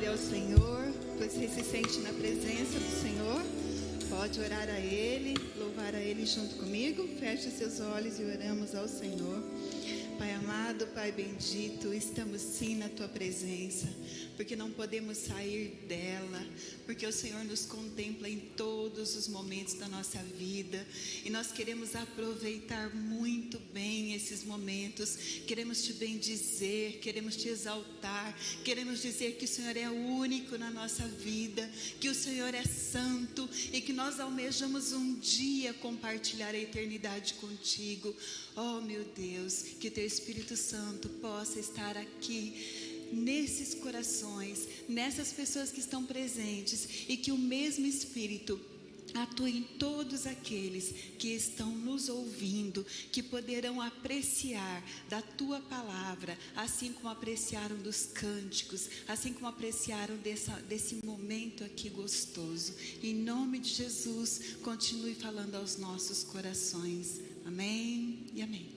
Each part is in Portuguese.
Glória ao Senhor. Você se sente na presença do Senhor? Pode orar a Ele, louvar a Ele junto comigo. Feche seus olhos e oramos ao Senhor. Pai amado, Pai bendito, estamos sim na Tua presença, porque não podemos sair dela, porque o Senhor nos contempla em todos os momentos da nossa vida, e nós queremos aproveitar muito bem esses momentos, queremos Te bendizer, queremos Te exaltar, queremos dizer que o Senhor é único na nossa vida, que o Senhor é santo, e que nós almejamos um dia compartilhar a eternidade contigo. Oh meu Deus, que Teu Espírito Santo possa estar aqui nesses corações, nessas pessoas que estão presentes, e que o mesmo Espírito atue em todos aqueles que estão nos ouvindo, que poderão apreciar da Tua palavra, assim como apreciaram dos cânticos, assim como apreciaram desse momento aqui gostoso. Em nome de Jesus, continue falando aos nossos corações. Amém e amém.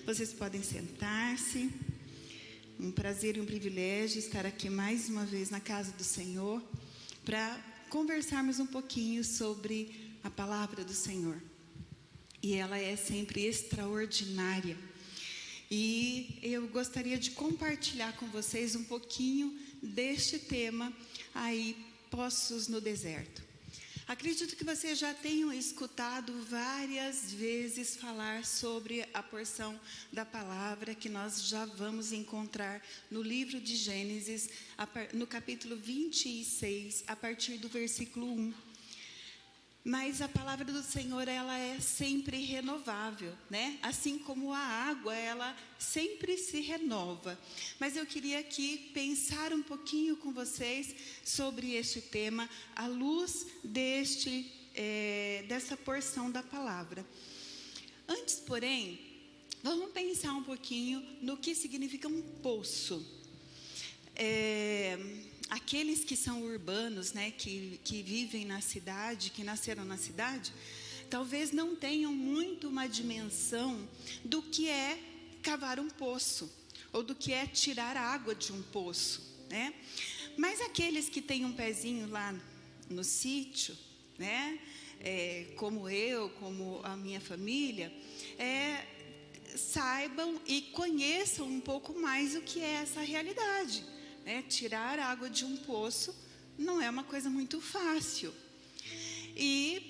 Vocês podem sentar-se. Um prazer e um privilégio estar aqui mais uma vez na casa do Senhor para conversarmos um pouquinho sobre a palavra do Senhor. E ela é sempre extraordinária. E eu gostaria de compartilhar com vocês um pouquinho deste tema aí, Poços no Deserto. Acredito que vocês já tenham escutado várias vezes falar sobre a porção da palavra que nós já vamos encontrar no livro de Gênesis, no capítulo 26, a partir do versículo 1. Mas a palavra do Senhor, ela é sempre renovável, né? Assim como a água, ela sempre se renova. Mas eu queria aqui pensar um pouquinho com vocês sobre este tema, à luz dessa porção da palavra. Antes, porém, vamos pensar um pouquinho no que significa um poço. Aqueles que são urbanos, né, que vivem na cidade, que nasceram na cidade, talvez não tenham muito uma dimensão do que é cavar um poço, ou do que é tirar água de um poço, né? Mas aqueles que têm um pezinho lá no sítio, né, como eu, como a minha família, saibam e conheçam um pouco mais o que é essa realidade. Tirar água de um poço não é uma coisa muito fácil. E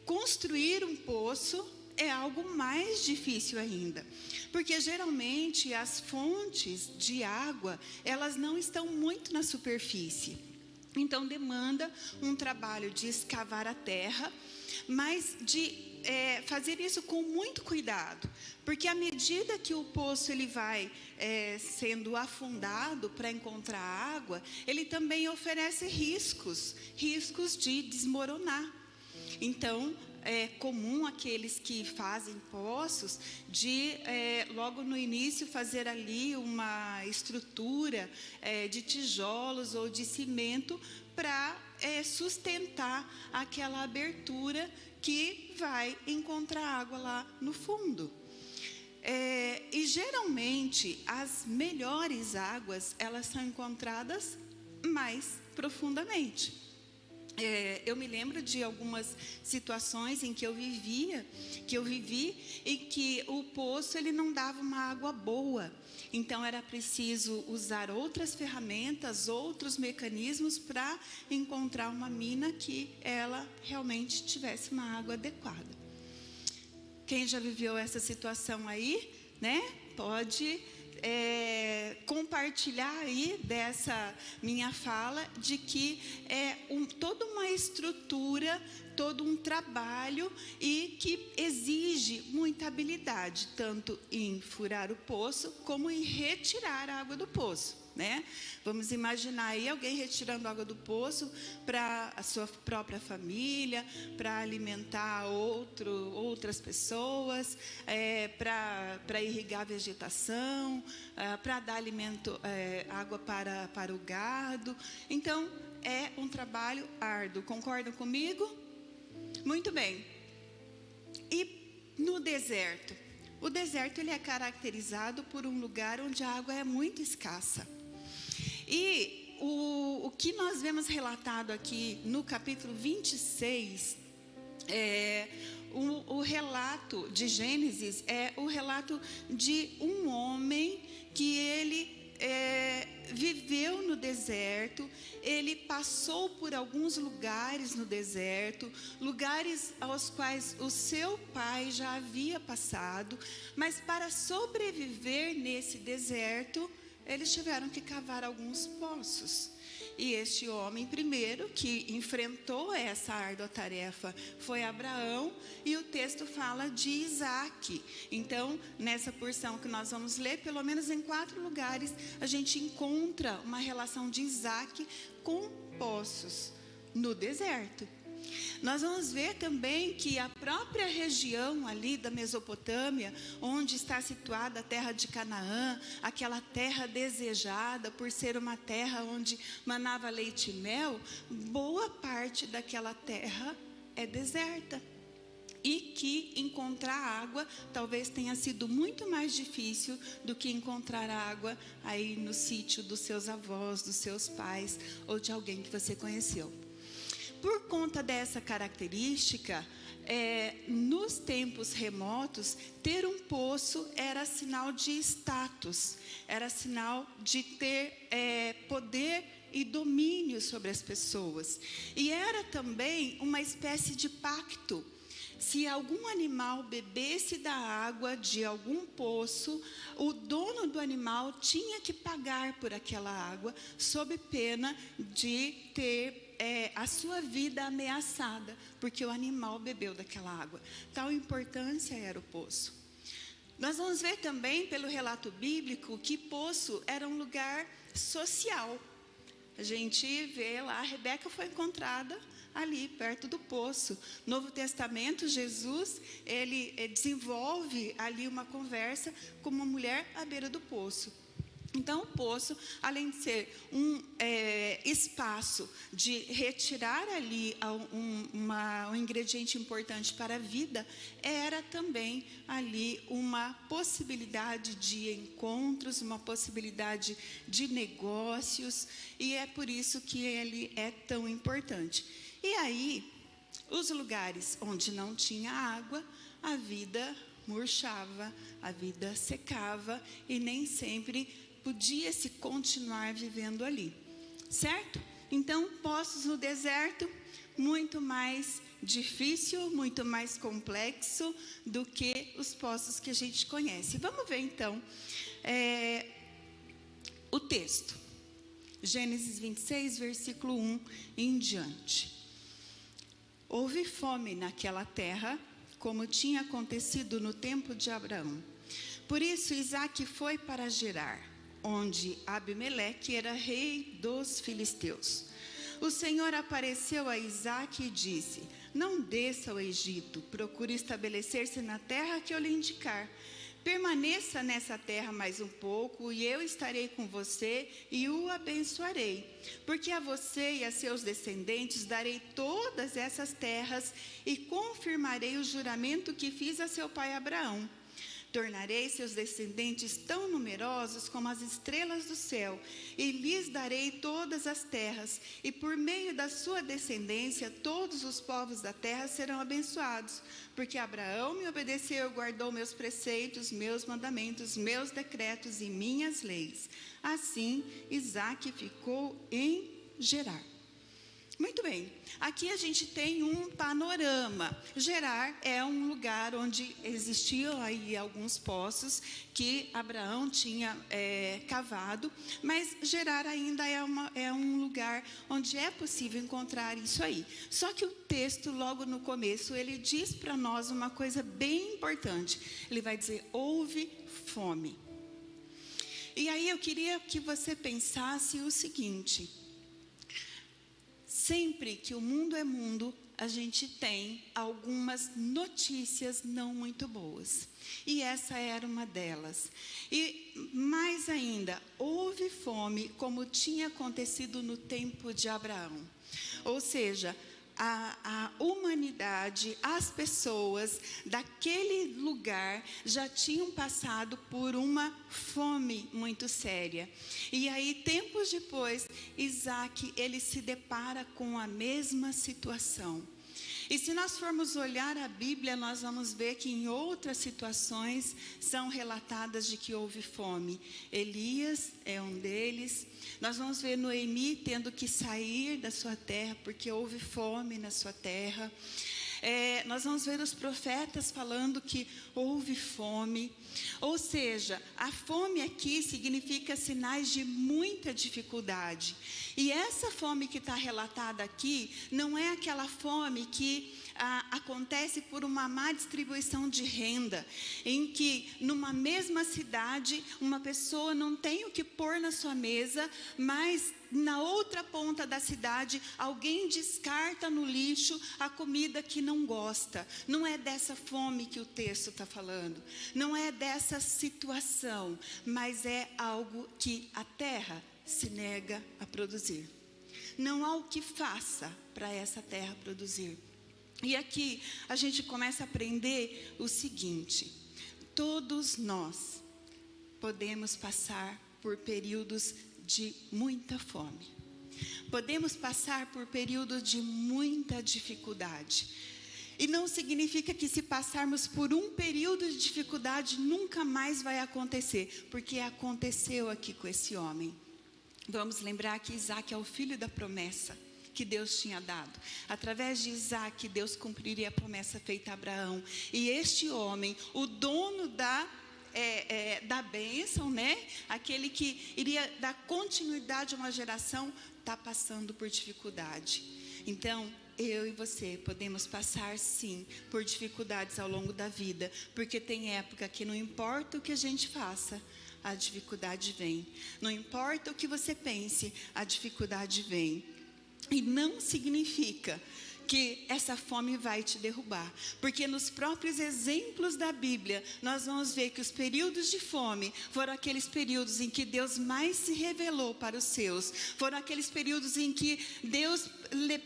construir um poço é algo mais difícil ainda. Porque geralmente as fontes de água, elas não estão muito na superfície. Então demanda um trabalho de escavar a terra, mas de fazer isso com muito cuidado, porque à medida que o poço ele vai sendo afundado para encontrar água, ele também oferece riscos de desmoronar. Então é comum aqueles que fazem poços de logo no início fazer ali uma estrutura de tijolos ou de cimento para sustentar aquela abertura que vai encontrar água lá no fundo. E geralmente as melhores águas, elas são encontradas mais profundamente. Eu me lembro de algumas situações em que eu vivi e que o poço ele não dava uma água boa. Então era preciso usar outras ferramentas, outros mecanismos para encontrar uma mina que ela realmente tivesse uma água adequada. Quem já viveu essa situação aí, né? Pode compartilhar aí dessa minha fala de que toda uma estrutura, todo um trabalho e que exige muita habilidade, tanto em furar o poço como em retirar a água do poço, né? Vamos imaginar aí alguém retirando água do poço para a sua própria família, para alimentar outras pessoas, para irrigar a vegetação, para dar alimento, água para o gado. Então, é um trabalho árduo. Concordam comigo? Muito bem. E no deserto? O deserto ele é caracterizado por um lugar onde a água é muito escassa. E o que nós vemos relatado aqui no capítulo 26, o relato de Gênesis é o relato de um homem que ele viveu no deserto, ele passou por alguns lugares no deserto, lugares aos quais o seu pai já havia passado, mas para sobreviver nesse deserto, eles tiveram que cavar alguns poços. E este homem primeiro que enfrentou essa árdua tarefa foi Abraão, e o texto fala de Isaac. Então, nessa porção que nós vamos ler, pelo menos em 4 lugares, a gente encontra uma relação de Isaac com poços no deserto. Nós vamos ver também que a própria região ali da Mesopotâmia, onde está situada a terra de Canaã, aquela terra desejada por ser uma terra onde manava leite e mel, boa parte daquela terra é deserta. E que encontrar água talvez tenha sido muito mais difícil do que encontrar água aí no sítio dos seus avós, dos seus pais ou de alguém que você conheceu. Por conta dessa característica, nos tempos remotos, ter um poço era sinal de status, era sinal de ter poder e domínio sobre as pessoas. E era também uma espécie de pacto. Se algum animal bebesse da água de algum poço, o dono do animal tinha que pagar por aquela água, sob pena de ter a sua vida ameaçada, porque o animal bebeu daquela água. Tal importância era o poço. Nós vamos ver também, pelo relato bíblico, que poço era um lugar social. A gente vê lá, a Rebeca foi encontrada ali, perto do poço. Novo Testamento, Jesus, ele desenvolve ali uma conversa com uma mulher à beira do poço. Então, o poço, além de ser um espaço de retirar ali um ingrediente importante para a vida, era também ali uma possibilidade de encontros, uma possibilidade de negócios, e é por isso que ele é tão importante. E aí, os lugares onde não tinha água, a vida murchava, a vida secava, e nem sempre podia-se continuar vivendo ali, certo? Então, poços no deserto, muito mais difícil, muito mais complexo do que os poços que a gente conhece. Vamos ver, então, o texto. Gênesis 26, versículo 1 em diante. Houve fome naquela terra, como tinha acontecido no tempo de Abraão. Por isso, Isaque foi para Gerar, onde Abimeleque era rei dos filisteus. O Senhor apareceu a Isaque e disse: não desça ao Egito, procure estabelecer-se na terra que eu lhe indicar. Permaneça nessa terra mais um pouco, e eu estarei com você e o abençoarei. Porque a você e a seus descendentes darei todas essas terras e confirmarei o juramento que fiz a seu pai Abraão. Tornarei seus descendentes tão numerosos como as estrelas do céu, e lhes darei todas as terras, e por meio da sua descendência todos os povos da terra serão abençoados, porque Abraão me obedeceu e guardou meus preceitos, meus mandamentos, meus decretos e minhas leis. Assim, Isaque ficou em Gerar. Muito bem, aqui a gente tem um panorama. Gerar é um lugar onde existiam aí alguns poços que Abraão tinha cavado, mas Gerar ainda é um lugar onde é possível encontrar isso aí. Só que o texto, logo no começo, ele diz para nós uma coisa bem importante. Ele vai dizer: houve fome. E aí eu queria que você pensasse o seguinte: sempre que o mundo é mundo, a gente tem algumas notícias não muito boas. E essa era uma delas. E mais ainda, houve fome como tinha acontecido no tempo de Abraão. Ou seja, a humanidade, as pessoas daquele lugar já tinham passado por uma fome muito séria. E aí, tempos depois, Isaac, ele se depara com a mesma situação. E se nós formos olhar a Bíblia, nós vamos ver que em outras situações são relatadas de que houve fome. Elias é um deles. Nós vamos ver Noemi tendo que sair da sua terra porque houve fome na sua terra. Nós vamos ver os profetas falando que houve fome. Ou seja, a fome aqui significa sinais de muita dificuldade. E essa fome que está relatada aqui, não é aquela fome que acontece por uma má distribuição de renda, em que numa mesma cidade, uma pessoa não tem o que pôr na sua mesa, mas na outra ponta da cidade, alguém descarta no lixo a comida que não gosta. Não é dessa fome que o texto está falando. Não é dessa situação, mas é algo que a terra se nega a produzir. Não há o que faça para essa terra produzir. E aqui a gente começa a aprender o seguinte: todos nós podemos passar por períodos de muita fome. Podemos passar por períodos de muita dificuldade. E não significa que se passarmos por um período de dificuldade nunca mais vai acontecer, porque aconteceu aqui com esse homem. Vamos lembrar que Isaac é o filho da promessa que Deus tinha dado. Através de Isaac, Deus cumpriria a promessa feita a Abraão. E este homem, o dono da bênção, né? Aquele que iria dar continuidade a uma geração, está passando por dificuldade. Então, eu e você podemos passar sim por dificuldades ao longo da vida, porque tem época que não importa o que a gente faça, a dificuldade vem. Não importa o que você pense, a dificuldade vem. E não significa que essa fome vai te derrubar, porque nos próprios exemplos da Bíblia, nós vamos ver que os períodos de fome foram aqueles períodos em que Deus mais se revelou para os seus, foram aqueles períodos em que Deus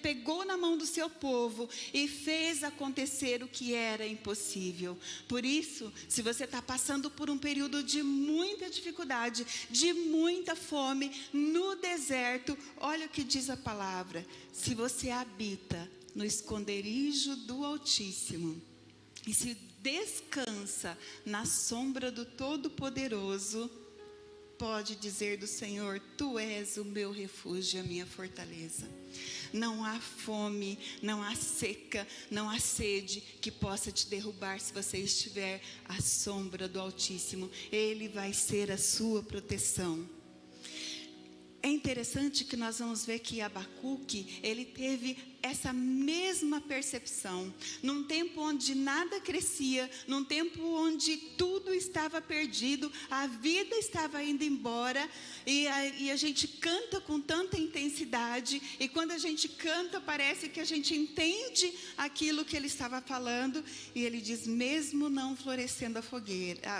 pegou na mão do seu povo e fez acontecer o que era impossível. Por isso, se você está passando por um período de muita dificuldade, de muita fome, no deserto, olha o que diz a palavra: se você habita no esconderijo do Altíssimo e se descansa na sombra do Todo-Poderoso, pode dizer do Senhor: tu és o meu refúgio, a minha fortaleza. Não há fome, não há seca, não há sede que possa te derrubar se você estiver à sombra do Altíssimo. Ele vai ser a sua proteção. É interessante que nós vamos ver que Abacuque, ele teve essa mesma percepção. Num tempo onde nada crescia, num tempo onde tudo estava perdido, a vida estava indo embora, e a gente canta com tanta intensidade, e quando a gente canta parece que a gente entende aquilo que ele estava falando, e ele diz: mesmo não florescendo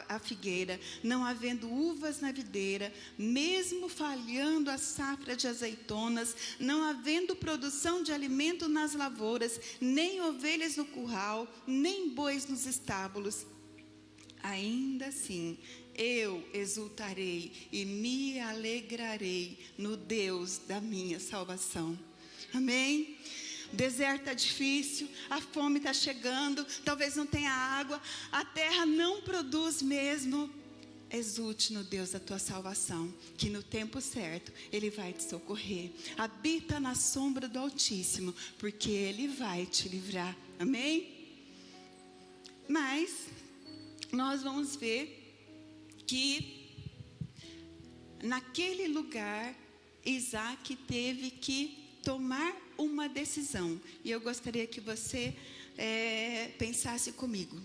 a figueira, não havendo uvas na videira, mesmo falhando a safra de azeitonas, não havendo produção de alimento nas lavouras, nem ovelhas no curral, nem bois nos estábulos, ainda assim eu exultarei e me alegrarei no Deus da minha salvação. Amém? O deserto está difícil, a fome está chegando, talvez não tenha água, a terra não produz mesmo. Exulte no Deus da tua salvação, que no tempo certo Ele vai te socorrer. Habita na sombra do Altíssimo, porque Ele vai te livrar. Amém? Mas nós vamos ver que naquele lugar Isaac teve que tomar uma decisão. E eu gostaria que você pensasse comigo.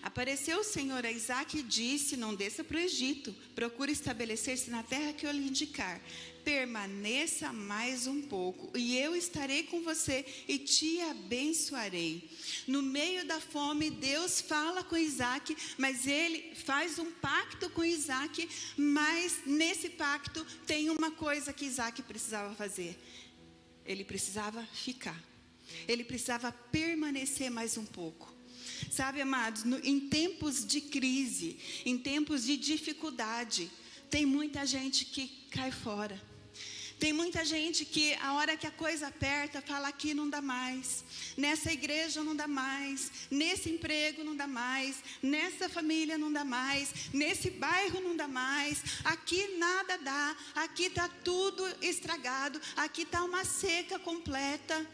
Apareceu o Senhor a Isaac e disse: não desça para o Egito, procure estabelecer-se na terra que eu lhe indicar. Permaneça mais um pouco, e eu estarei com você e te abençoarei. No meio da fome, Deus fala com Isaac, mas ele faz um pacto com Isaac, mas nesse pacto tem uma coisa que Isaac precisava fazer: ele precisava ficar. Ele precisava permanecer mais um pouco. Sabe, amados, em tempos de crise, em tempos de dificuldade, tem muita gente que cai fora. Tem muita gente que a hora que a coisa aperta, fala: aqui não dá mais, nessa igreja não dá mais, nesse emprego não dá mais, nessa família não dá mais, nesse bairro não dá mais, aqui nada dá, aqui está tudo estragado, aqui está uma seca completa.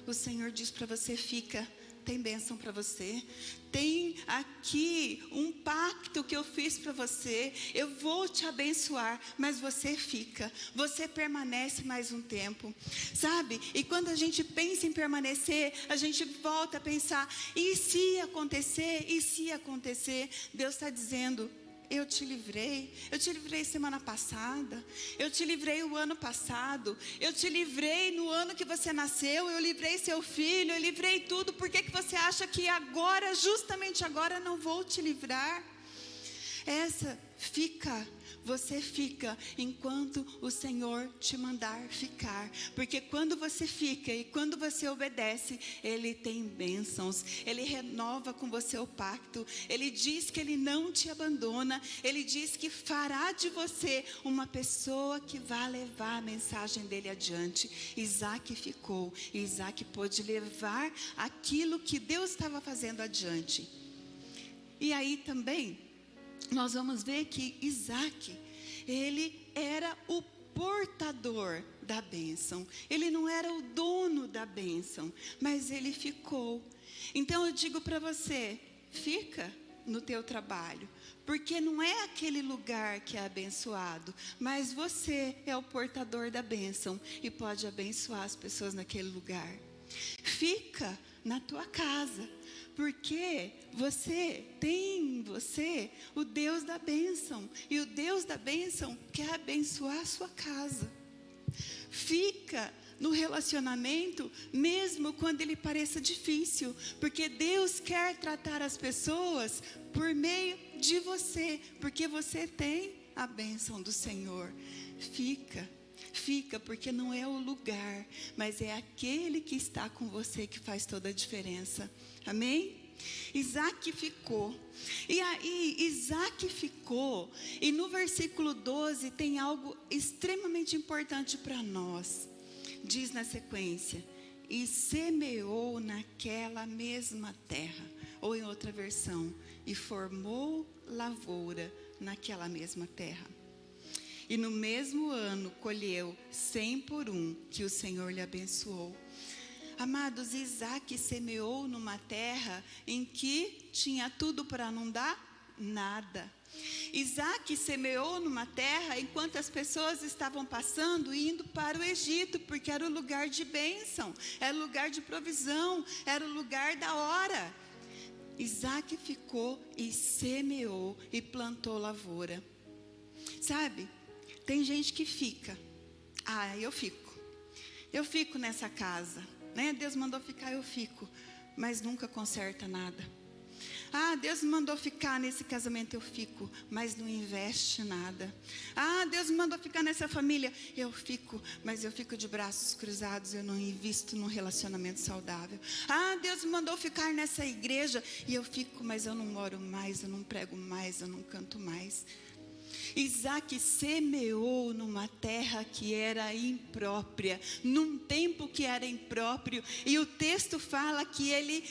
O Senhor diz para você: fica. Tem bênção para você, tem aqui um pacto que eu fiz para você, eu vou te abençoar, mas você fica, você permanece mais um tempo, sabe? E quando a gente pensa em permanecer, a gente volta a pensar: e se acontecer? E se acontecer? Deus está dizendo: eu te livrei semana passada, eu te livrei o ano passado, eu te livrei no ano que você nasceu, eu livrei seu filho, eu livrei tudo. Por que você acha que agora, justamente agora, não vou te livrar? Você fica enquanto o Senhor te mandar ficar, porque quando você fica e quando você obedece, Ele tem bênçãos, Ele renova com você o pacto, Ele diz que Ele não te abandona, Ele diz que fará de você uma pessoa que vai levar a mensagem dEle adiante. Isaac ficou, e Isaac pôde levar aquilo que Deus estava fazendo adiante. E aí também nós vamos ver que Isaac, ele era o portador da bênção. Ele não era o dono da bênção, mas ele ficou. Então eu digo para você: fica no teu trabalho, porque não é aquele lugar que é abençoado, mas você é o portador da bênção e pode abençoar as pessoas naquele lugar. Fica na tua casa, porque você tem em você o Deus da bênção, e o Deus da bênção quer abençoar a sua casa. Fica no relacionamento, mesmo quando ele pareça difícil, porque Deus quer tratar as pessoas por meio de você, porque você tem a bênção do Senhor. Fica, porque não é o lugar, mas é aquele que está com você que faz toda a diferença. Amém? Isaac ficou. E aí, Isaac ficou. E no versículo 12 tem algo extremamente importante para nós. Diz na sequência: e semeou naquela mesma terra. Ou em outra versão: e formou lavoura naquela mesma terra. E no mesmo ano colheu 100 por 1, que o Senhor lhe abençoou. Amados, Isaac semeou numa terra em que tinha tudo para não dar nada. Isaac semeou numa terra enquanto as pessoas estavam passando e indo para o Egito, porque era o lugar de bênção, era o lugar de provisão, era o lugar da hora. Isaac ficou e semeou e plantou lavoura. Sabe? Tem gente que fica. Eu fico nessa casa, né? Deus mandou ficar, eu fico, mas nunca conserta nada. Deus me mandou ficar nesse casamento, eu fico, mas não investe nada. Deus me mandou ficar nessa família, eu fico, mas eu fico de braços cruzados, eu não invisto num relacionamento saudável. Deus me mandou ficar nessa igreja, e eu fico, mas eu não oro mais, eu não prego mais, eu não canto mais. Isaac semeou numa terra que era imprópria, num tempo que era impróprio, e o texto fala que ele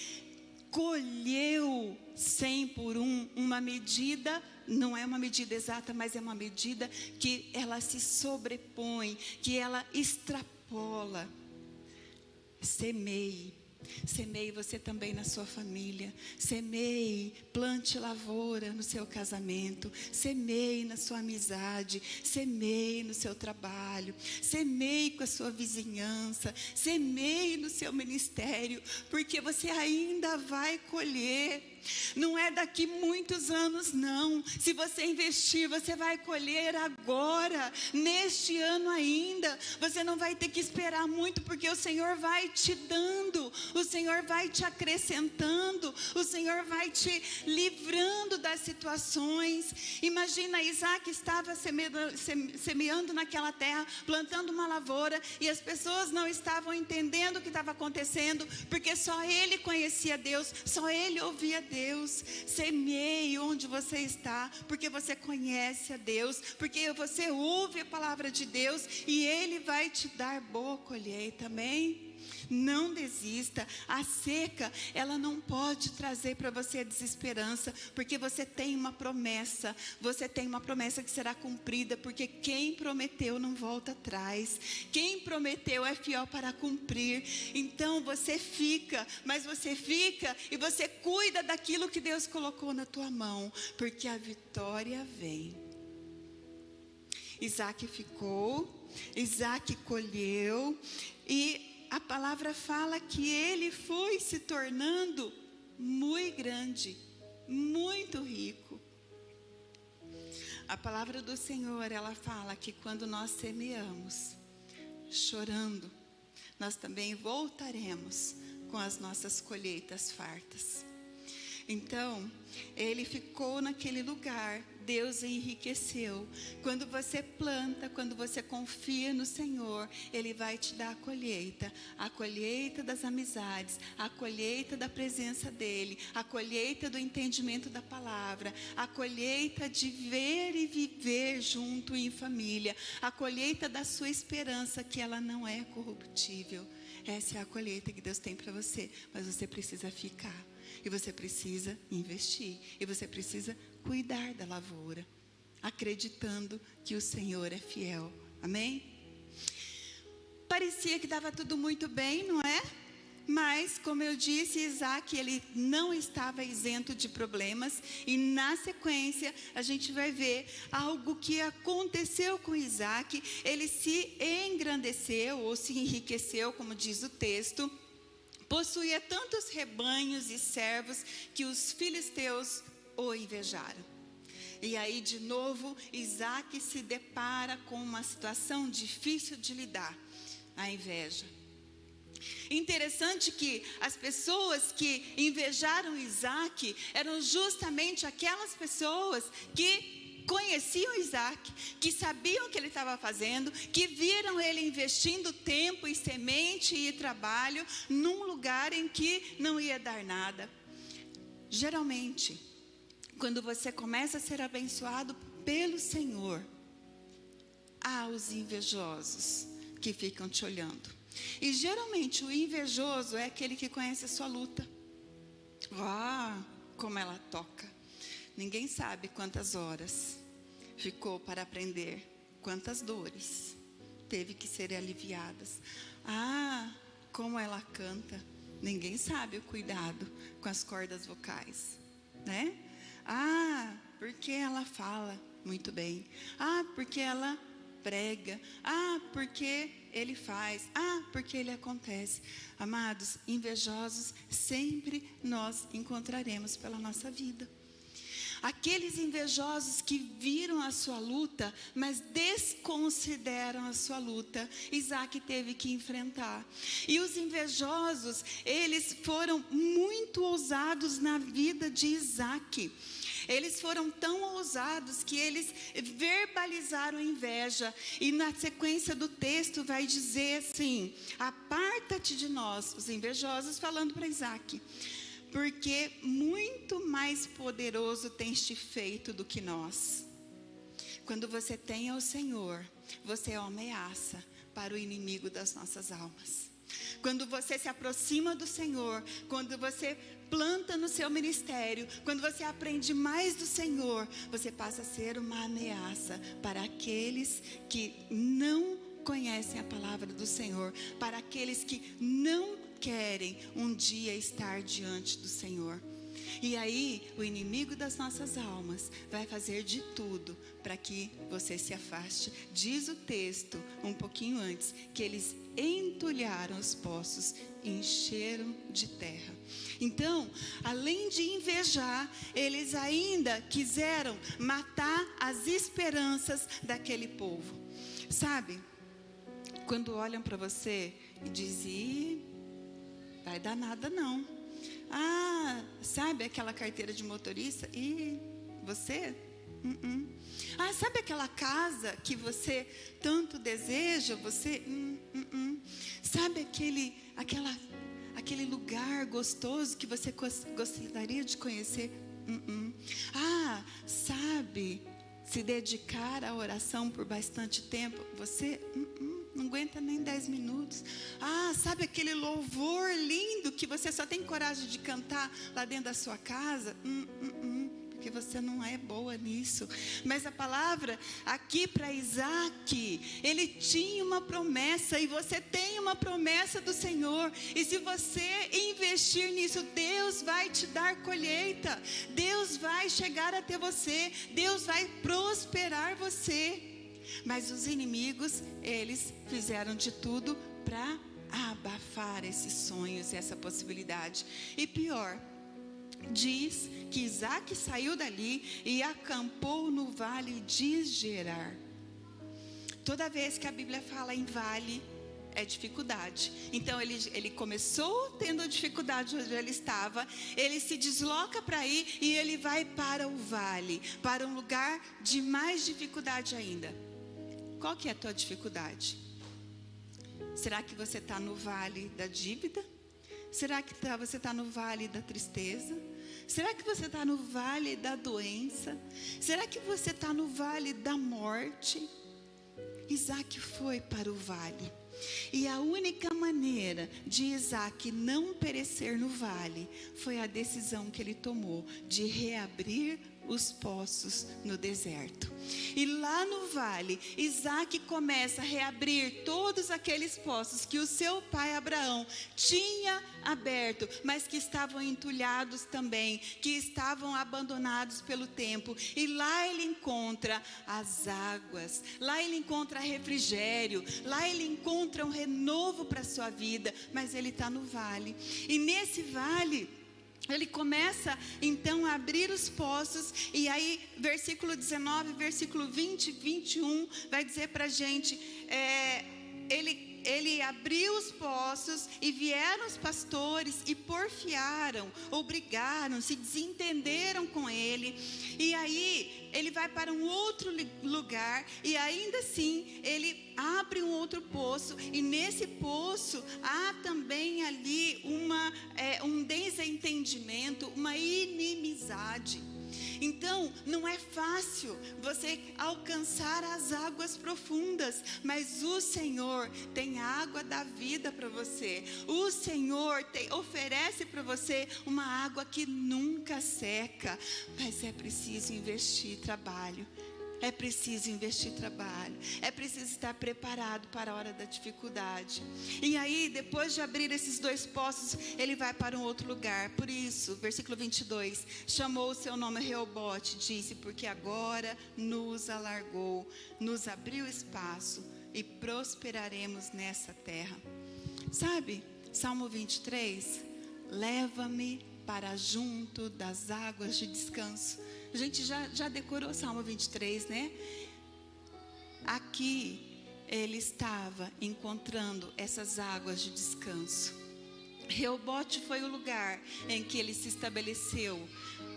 colheu 100 por 1, uma medida, não é uma medida exata, mas é uma medida que ela se sobrepõe, que ela extrapola. Semeie você também na sua família. Semeie, plante lavoura no seu casamento. Semeie na sua amizade. Semeie no seu trabalho. Semeie com a sua vizinhança. Semeie no seu ministério, porque você ainda vai colher. Não é daqui muitos anos, não. Se você investir, você vai colher agora, neste ano ainda. Você não vai ter que esperar muito, porque o Senhor vai te dando, o Senhor vai te acrescentando, o Senhor vai te livrando das situações. Imagina, Isaac estava semeando naquela terra, plantando uma lavoura, e as pessoas não estavam entendendo o que estava acontecendo, porque só ele conhecia Deus, só ele ouvia Deus. Semeie onde você está, porque você conhece a Deus, porque você ouve a palavra de Deus, e Ele vai te dar boa colheita, amém? Não desista. A seca, ela não pode trazer para você a desesperança, porque você tem uma promessa que será cumprida, porque quem prometeu não volta atrás, quem prometeu é fiel para cumprir. Então você fica, mas você fica e você cuida daquilo que Deus colocou na tua mão, porque a vitória vem. Isaac ficou, Isaac colheu, e a palavra fala que ele foi se tornando muito grande, muito rico. A palavra do Senhor, ela fala que quando nós semeamos, chorando, nós também voltaremos com as nossas colheitas fartas. Então, ele ficou naquele lugar, Deus enriqueceu. Quando você planta, quando você confia no Senhor, Ele vai te dar a colheita das amizades, a colheita da presença dEle, a colheita do entendimento da palavra, a colheita de ver e viver junto em família, a colheita da sua esperança, que ela não é corruptível. Essa é a colheita que Deus tem para você, mas você precisa ficar. E você precisa investir, e você precisa cuidar da lavoura, acreditando que o Senhor é fiel, amém? Parecia que estava tudo muito bem, não é? Mas, como eu disse, Isaac, ele não estava isento de problemas, e na sequência a gente vai ver algo que aconteceu com Isaac. Ele se engrandeceu, ou se enriqueceu, como diz o texto. Possuía tantos rebanhos e servos que os filisteus o invejaram. E aí, de novo, Isaac se depara com uma situação difícil de lidar, a inveja. Interessante que as pessoas que invejaram Isaac eram justamente aquelas pessoas que conheciam Isaac, que sabiam o que ele estava fazendo, que viram ele investindo tempo e semente e trabalho num lugar em que não ia dar nada. Geralmente, quando você começa a ser abençoado pelo Senhor, há os invejosos que ficam te olhando. E geralmente o invejoso é aquele que conhece a sua luta. Como ela toca. Ninguém sabe quantas horas ficou para aprender, quantas dores teve que ser aliviadas. Como ela canta. Ninguém sabe o cuidado com as cordas vocais, né? Porque ela fala muito bem. Porque ela prega. Porque ele faz. Porque ele acontece. Amados, invejosos sempre nós encontraremos pela nossa vida. Aqueles invejosos que viram a sua luta, mas desconsideram a sua luta, Isaac teve que enfrentar. E os invejosos, eles foram muito ousados na vida de Isaac. Eles foram tão ousados que eles verbalizaram a inveja. E na sequência do texto vai dizer assim: aparta-te de nós, os invejosos falando para Isaac, porque muito mais poderoso tens te feito do que nós. Quando você tem ao Senhor, você é uma ameaça para o inimigo das nossas almas. Quando você se aproxima do Senhor, quando você planta no seu ministério, quando você aprende mais do Senhor, você passa a ser uma ameaça para aqueles que não conhecem a palavra do Senhor, para aqueles que não querem um dia estar diante do Senhor. E aí, o inimigo das nossas almas vai fazer de tudo para que você se afaste. Diz o texto, um pouquinho antes, que eles entulharam os poços e encheram de terra. Então, além de invejar, eles ainda quiseram matar as esperanças daquele povo. Sabe, quando olham para você e dizem, vai dar nada não. Ah, sabe aquela carteira de motorista? E você? Ah, sabe aquela casa que você tanto deseja? Você? Sabe aquele lugar gostoso que você gostaria de conhecer? Ah, sabe se dedicar à oração por bastante tempo? Você? Não aguenta nem 10 minutos. Ah, sabe aquele louvor lindo que você só tem coragem de cantar lá dentro da sua casa? Porque você não é boa nisso. Mas a palavra aqui para Isaac, ele tinha uma promessa, e você tem uma promessa do Senhor, e se você investir nisso, Deus vai te dar colheita, Deus vai chegar até você, Deus vai prosperar você. Mas os inimigos, eles fizeram de tudo para abafar esses sonhos, essa possibilidade. E pior, diz que Isaac saiu dali e acampou no vale de Gerar. Toda vez que a Bíblia fala em vale, é dificuldade. Então ele começou tendo dificuldade onde ele estava, ele se desloca para ir e ele vai para o vale, para um lugar de mais dificuldade ainda. Qual que é a tua dificuldade? Será que você está no vale da dívida? Será que você está no vale da tristeza? Será que você está no vale da doença? Será que você está no vale da morte? Isaac foi para o vale. E a única maneira de Isaac não perecer no vale foi a decisão que ele tomou de reabrir os poços no deserto. E lá no vale, Isaac começa a reabrir todos aqueles poços que o seu pai Abraão tinha aberto, mas que estavam entulhados também, que estavam abandonados pelo tempo. E lá ele encontra as águas, lá ele encontra refrigério, lá ele encontra um renovo para a sua vida, mas ele está no vale. E nesse vale, ele começa então a abrir os poços, e aí versículo 19, versículo 20 e 21 vai dizer para a gente, ele abriu os poços e vieram os pastores e porfiaram, ou brigaram, se desentenderam com ele. E aí ele vai para um outro lugar e ainda assim ele abre um outro poço, e nesse poço há também ali um desentendimento, uma inimizade. Então, não é fácil você alcançar as águas profundas, mas o Senhor tem a água da vida para você. O Senhor oferece para você uma água que nunca seca, mas é preciso investir trabalho. É preciso investir trabalho, é preciso estar preparado para a hora da dificuldade. E aí, depois de abrir esses dois poços, ele vai para um outro lugar. Por isso, versículo 22, chamou o seu nome Reobote, disse, porque agora nos alargou, nos abriu espaço e prosperaremos nessa terra. Sabe, Salmo 23, leva-me para junto das águas de descanso. A gente já decorou o Salmo 23, né? Aqui ele estava encontrando essas águas de descanso. Reobote foi o lugar em que ele se estabeleceu.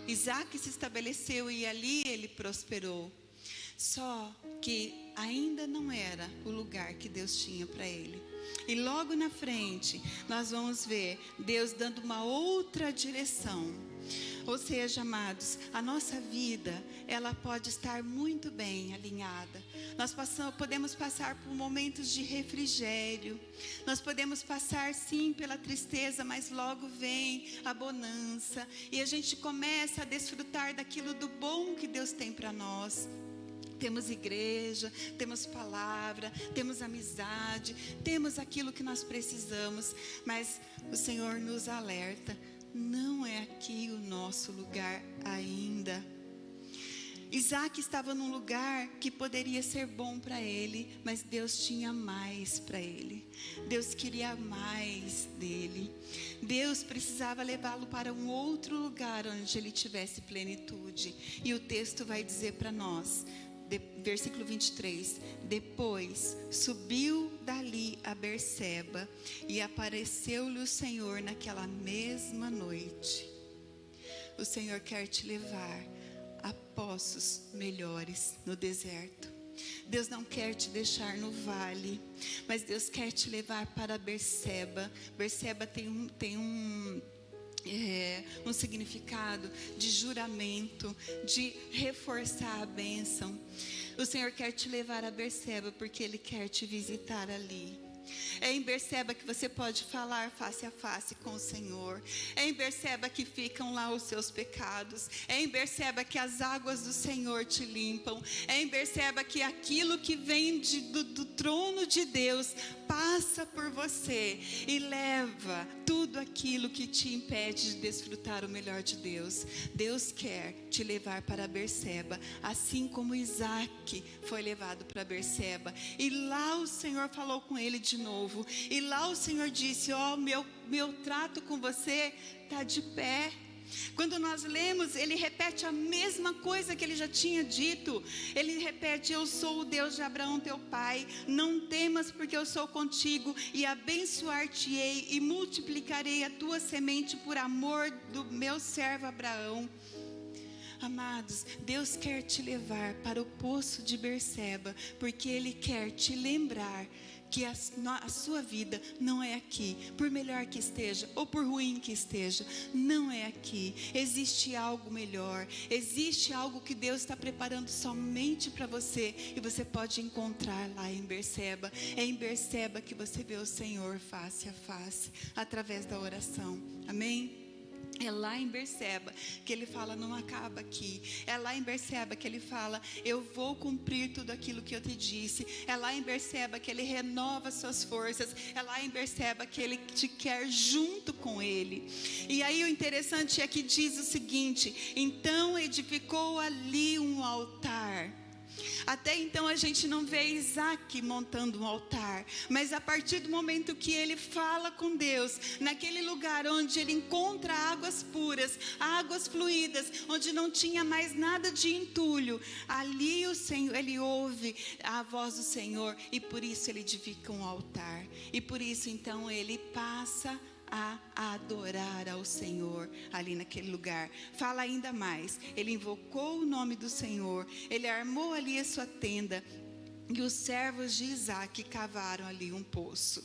Isaac se estabeleceu e ali ele prosperou. Só que ainda não era o lugar que Deus tinha para ele. E logo na frente nós vamos ver Deus dando uma outra direção. Ou seja, amados, a nossa vida, ela pode estar muito bem alinhada. Nós podemos passar por momentos de refrigério. Nós podemos passar sim pela tristeza, mas logo vem a bonança. E a gente começa a desfrutar daquilo do bom que Deus tem para nós. Temos igreja, temos palavra, temos amizade, temos aquilo que nós precisamos. Mas o Senhor nos alerta. não é aqui o nosso lugar ainda. Isaac estava num lugar que poderia ser bom para ele, mas Deus tinha mais para ele. Deus queria mais dele. Deus precisava levá-lo para um outro lugar onde ele tivesse plenitude. E o texto vai dizer para nós, versículo 23, depois subiu dali a Berseba e apareceu-lhe o Senhor naquela mesma noite. O Senhor quer te levar a poços melhores no deserto. Deus não quer te deixar no vale, mas Deus quer te levar para Berseba. Berseba tem um significado de juramento, de reforçar a bênção. O Senhor quer te levar a Berseba porque Ele quer te visitar ali. É em Berseba que você pode falar face a face com o Senhor. É em Berseba que ficam lá os seus pecados. É em Berseba que as águas do Senhor te limpam. É em Berseba que aquilo que vem do trono de Deus passa por você e leva tudo aquilo que te impede de desfrutar o melhor de Deus. Deus quer te levar para Berseba, assim como Isaac foi levado para Berseba. E lá o Senhor falou com ele de novo. E lá o Senhor disse: meu trato com você está de pé. Quando nós lemos, ele repete a mesma coisa que ele já tinha dito. Ele repete: eu sou o Deus de Abraão teu pai, não temas porque eu sou contigo, e abençoar-te-ei e multiplicarei a tua semente por amor do meu servo Abraão. Amados, Deus quer te levar para o poço de Berseba, porque Ele quer te lembrar que a sua vida não é aqui. Por melhor que esteja ou por ruim que esteja, não é aqui. Existe algo melhor, existe algo que Deus está preparando somente para você, e você pode encontrar lá em Berseba. É em Berseba que você vê o Senhor face a face, através da oração. Amém? É lá em Berseba que ele fala: não acaba aqui. É lá em Berseba que ele fala: eu vou cumprir tudo aquilo que eu te disse. É lá em Berseba que ele renova suas forças. É lá em Berseba que ele te quer junto com ele. E aí o interessante é que diz o seguinte: então edificou ali um altar. Até então a gente não vê Isaac montando um altar, mas a partir do momento que ele fala com Deus, naquele lugar onde ele encontra águas puras, águas fluídas, onde não tinha mais nada de entulho, ali o Senhor, ele ouve a voz do Senhor, e por isso ele edifica um altar. E por isso então ele passa a adorar ao Senhor ali naquele lugar. Fala ainda mais: ele invocou o nome do Senhor, ele armou ali a sua tenda, e os servos de Isaac cavaram ali um poço.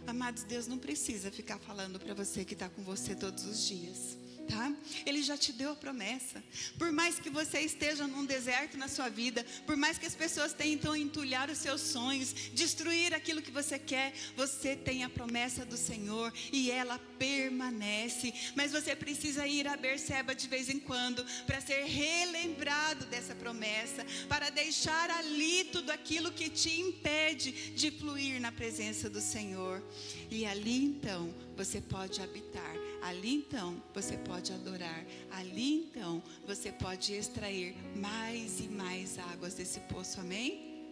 Amados, Deus não precisa ficar falando para você que está com você todos os dias, tá? Ele já te deu a promessa. Por mais que você esteja num deserto na sua vida, por mais que as pessoas tentam entulhar os seus sonhos, destruir aquilo que você quer, você tem a promessa do Senhor e ela permanece. Mas você precisa ir a Berseba de vez em quando para ser relembrado dessa promessa, para deixar ali tudo aquilo que te impede de fluir na presença do Senhor. E ali então você pode habitar. Ali então você pode adorar. Ali então você pode extrair mais e mais águas desse poço. Amém?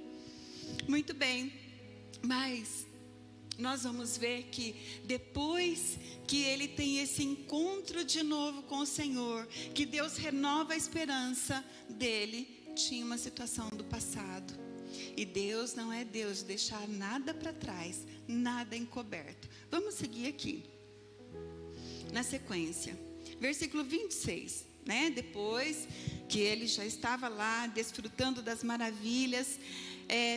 Muito bem. Mas nós vamos ver que depois que ele tem esse encontro de novo com o Senhor, que Deus renova a esperança dele, tinha uma situação do passado. E Deus não é Deus de deixar nada para trás, nada encoberto. Vamos seguir aqui. Na sequência, versículo 26, né? Depois que ele já estava lá desfrutando das maravilhas,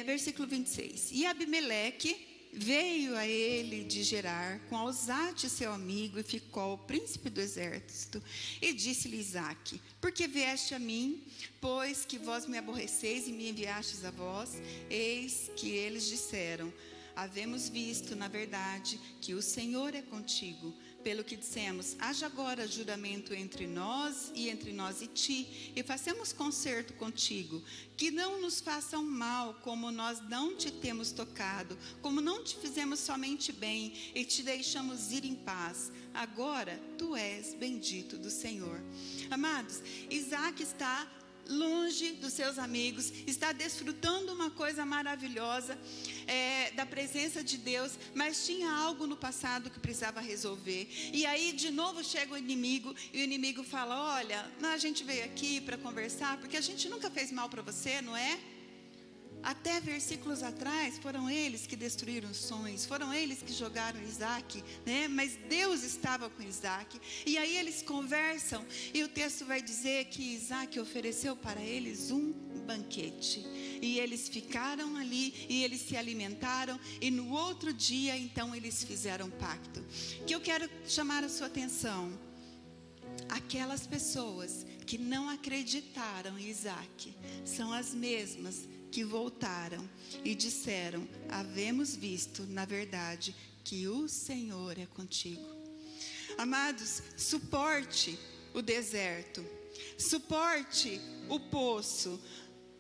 versículo 26. E Abimeleque veio a ele de Gerar com Alzate seu amigo e Ficol, príncipe do exército, e disse-lhe Isaque: por que vieste a mim? Pois que vós me aborreceis e me enviastes a vós? Eis que eles disseram: havemos visto, na verdade, que o Senhor é contigo. pelo que dissemos, haja agora juramento entre nós e ti, e façamos concerto contigo, que não nos façam mal, como nós não te temos tocado, como não te fizemos somente bem, e te deixamos ir em paz. Agora tu és bendito do Senhor. Amados, Isaac está longe dos seus amigos, está desfrutando uma coisa maravilhosa, da presença de Deus, mas tinha algo no passado que precisava resolver. E aí de novo chega o inimigo, e o inimigo fala: olha, a gente veio aqui para conversar, porque a gente nunca fez mal para você, não é? Até versículos atrás, foram eles que destruíram os sonhos, foram eles que jogaram Isaac, né? Mas Deus estava com Isaac. E aí eles conversam, e o texto vai dizer que Isaac ofereceu para eles um banquete. E eles ficaram ali, e eles se alimentaram, e no outro dia, então, eles fizeram pacto. Que eu quero chamar a sua atenção: aquelas pessoas que não acreditaram em Isaac, são as mesmas que voltaram e disseram: havemos visto, na verdade, que o Senhor é contigo. Amados, suporte o deserto, suporte o poço,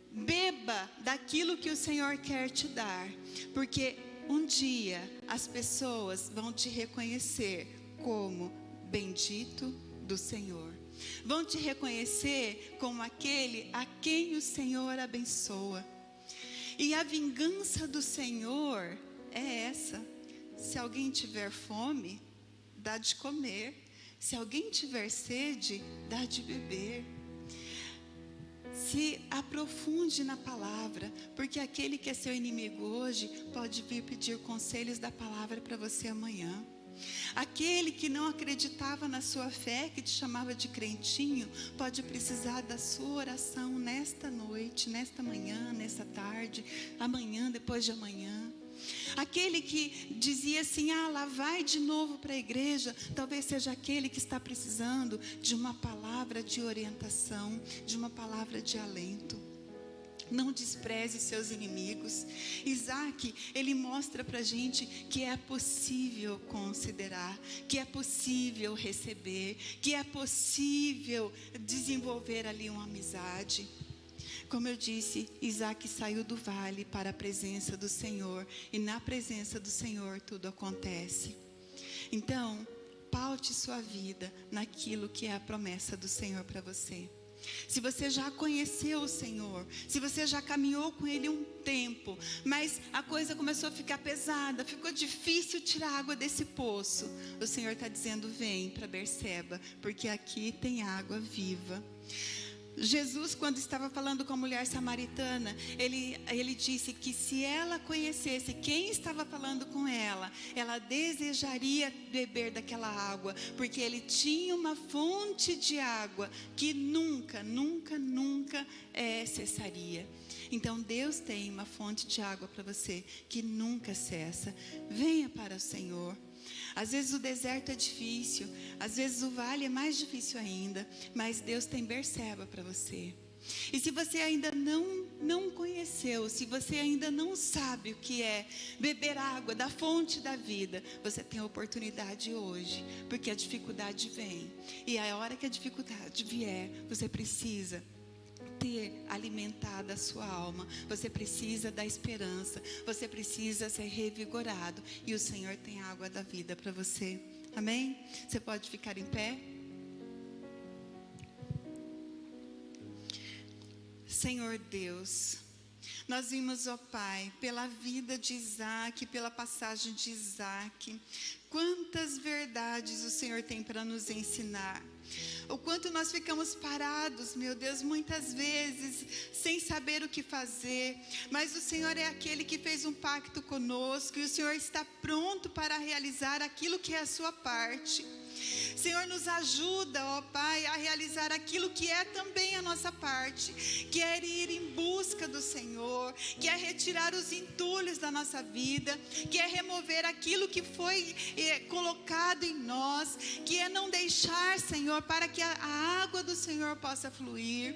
beba daquilo que o Senhor quer te dar, porque um dia as pessoas vão te reconhecer como bendito do Senhor. Vão te reconhecer como aquele a quem o Senhor abençoa. E a vingança do Senhor é essa: se alguém tiver fome, dá de comer; se alguém tiver sede, dá de beber. Se aprofunde na palavra, porque aquele que é seu inimigo hoje pode vir pedir conselhos da palavra para você amanhã. Aquele que não acreditava na sua fé, que te chamava de crentinho, pode precisar da sua oração nesta noite, nesta manhã, nesta tarde, amanhã, depois de amanhã. Aquele que dizia assim: lá vai de novo para a igreja, talvez seja aquele que está precisando de uma palavra de orientação, de uma palavra de alento. Não despreze seus inimigos. Isaac, ele mostra para a gente que é possível considerar, que é possível receber, que é possível desenvolver ali uma amizade. Como eu disse, Isaac saiu do vale para a presença do Senhor, e na presença do Senhor tudo acontece. Então, paute sua vida naquilo que é a promessa do Senhor para você. Se você já conheceu o Senhor, se você já caminhou com Ele um tempo, mas a coisa começou a ficar pesada, ficou difícil tirar água desse poço, o Senhor está dizendo: vem para Berseba, porque aqui tem água viva. Jesus, quando estava falando com a mulher samaritana, ele disse que se ela conhecesse quem estava falando com ela, ela desejaria beber daquela água, porque ele tinha uma fonte de água que nunca cessaria. Então Deus tem uma fonte de água para você que nunca cessa. Venha para o Senhor. Às vezes o deserto é difícil, às vezes o vale é mais difícil ainda, mas Deus tem Berseba para você. E se você ainda não conheceu, se você ainda não sabe o que é beber água da fonte da vida, você tem a oportunidade hoje, porque a dificuldade vem. E a hora que a dificuldade vier, você precisa ter alimentado a sua alma, você precisa da esperança, você precisa ser revigorado, e o Senhor tem a água da vida para você. Amém? Você pode ficar em pé? Senhor Deus, nós vimos, ó Pai, pela vida de Isaac, pela passagem de Isaac, quantas verdades o Senhor tem para nos ensinar. O quanto nós ficamos parados, meu Deus, muitas vezes, sem saber o que fazer. Mas o Senhor é aquele que fez um pacto conosco, e o Senhor está pronto para realizar aquilo que é a sua parte. Senhor, nos ajuda, ó Pai, a realizar aquilo que é também a nossa parte, que é ir em busca do Senhor, que é retirar os entulhos da nossa vida, que é remover aquilo que foi colocado em nós, que é não deixar, Senhor, para que a água do Senhor possa fluir.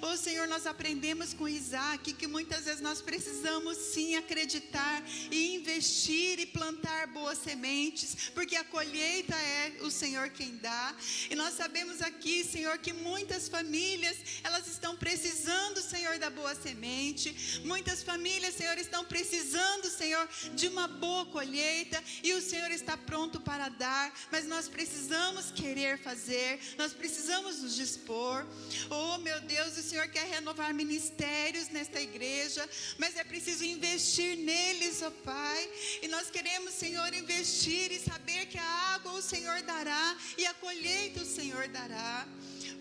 Ô Senhor, nós aprendemos com Isaac que muitas vezes nós precisamos sim acreditar e investir e plantar boas sementes, porque a colheita é o Senhor quem dá. E nós sabemos aqui, Senhor, que muitas famílias, elas estão precisando, Senhor, da boa semente. Muitas famílias, Senhor, estão precisando, Senhor, de uma boa colheita, e o Senhor está pronto para dar, mas nós precisamos querer fazer, nós precisamos nos dispor. Oh meu Deus, o Senhor quer renovar ministérios nesta igreja, mas é preciso investir neles, ó Pai. E nós queremos, Senhor, investir e saber que a água o Senhor dará e a colheita o Senhor dará.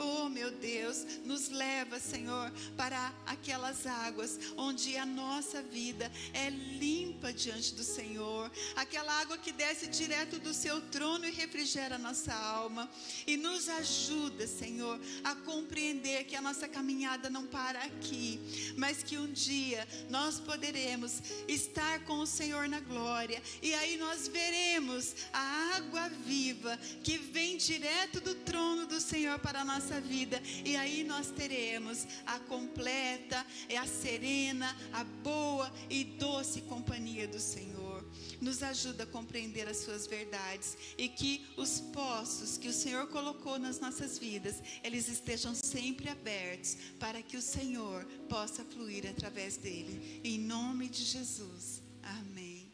Oh meu Deus, nos leva, Senhor, para aquelas águas onde a nossa vida é limpa diante do Senhor, aquela água que desce direto do seu trono e refrigera a nossa alma, e nos ajuda, Senhor, a compreender que a nossa caminhada não para aqui, mas que um dia nós poderemos estar com o Senhor na glória, e aí nós veremos a água viva que vem direto do trono do Senhor para a nossa vida, e aí nós teremos a completa, a serena, a boa e doce companhia do Senhor. Nos ajuda a compreender as suas verdades, e que os poços que o Senhor colocou nas nossas vidas, eles estejam sempre abertos, para que o Senhor possa fluir através dele, em nome de Jesus, amém.